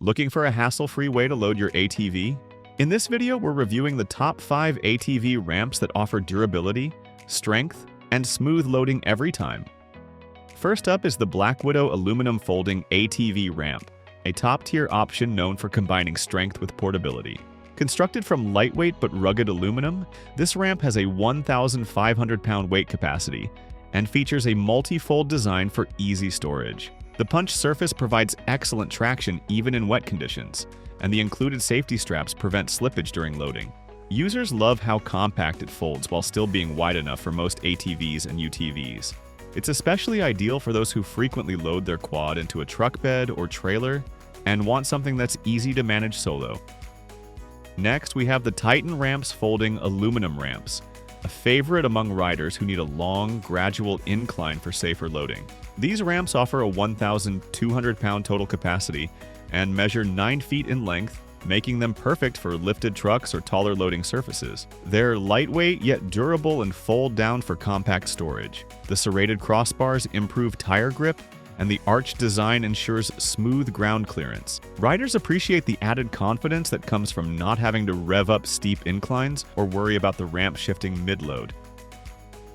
Looking for a hassle-free way to load your ATV? In this video, we're reviewing the top 5 ATV ramps that offer durability, strength, and smooth loading every time. First up is the Black Widow aluminum folding ATV ramp, a top-tier option known for combining strength with portability. Constructed from lightweight but rugged aluminum, this ramp has a 1,500-pound weight capacity and features a multi-fold design for easy storage. The punch surface provides excellent traction even in wet conditions, and the included safety straps prevent slippage during loading. Users love how compact it folds while still being wide enough for most ATVs and UTVs. It's especially ideal for those who frequently load their quad into a truck bed or trailer and want something that's easy to manage solo. Next, we have the Titan Ramps folding aluminum ramps, a favorite among riders who need a long, gradual incline for safer loading. These ramps offer a 1,200-pound total capacity and measure 9 feet in length, making them perfect for lifted trucks or taller loading surfaces. They're lightweight yet durable and fold down for compact storage. The serrated crossbars improve tire grip, and the arch design ensures smooth ground clearance. Riders appreciate the added confidence that comes from not having to rev up steep inclines or worry about the ramp shifting mid-load.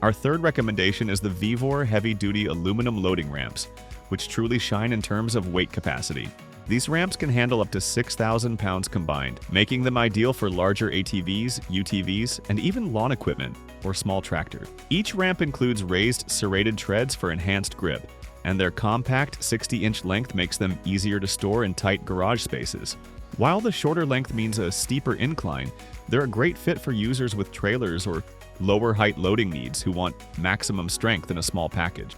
Our third recommendation is the VEVOR heavy-duty aluminum loading ramps, which truly shine in terms of weight capacity. These ramps can handle up to 6,000 pounds combined, making them ideal for larger ATVs, UTVs, and even lawn equipment or small tractors. Each ramp includes raised serrated treads for enhanced grip, and their compact 60-inch length makes them easier to store in tight garage spaces. While the shorter length means a steeper incline, they're a great fit for users with trailers or lower height loading needs who want maximum strength in a small package.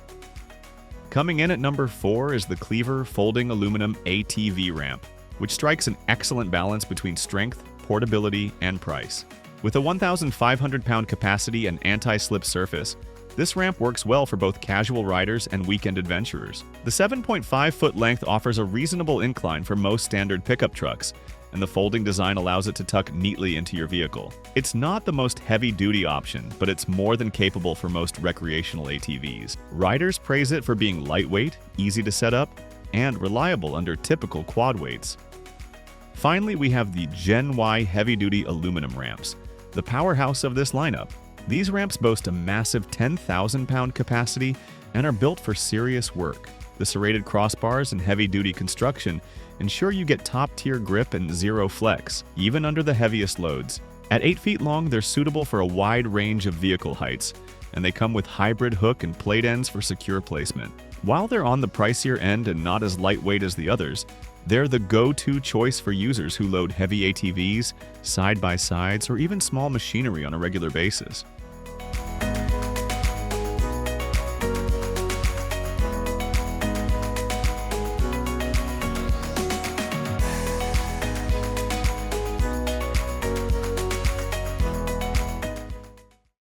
Coming in at number 4 is the Clevr folding aluminum ATV ramp, which strikes an excellent balance between strength, portability, and price. With a 1,500-pound capacity and anti-slip surface, this ramp works well for both casual riders and weekend adventurers. The 7.5-foot length offers a reasonable incline for most standard pickup trucks, and the folding design allows it to tuck neatly into your vehicle. It's not the most heavy-duty option, but it's more than capable for most recreational ATVs. Riders praise it for being lightweight, easy to set up, and reliable under typical quad weights. Finally, we have the Gen Y heavy-duty aluminum ramps, the powerhouse of this lineup. These ramps boast a massive 10,000-pound capacity and are built for serious work. The serrated crossbars and heavy-duty construction ensure you get top-tier grip and zero flex, even under the heaviest loads. At 8 feet long, they're suitable for a wide range of vehicle heights, and they come with hybrid hook and plate ends for secure placement. While they're on the pricier end and not as lightweight as the others, they're the go-to choice for users who load heavy ATVs, side-by-sides, or even small machinery on a regular basis.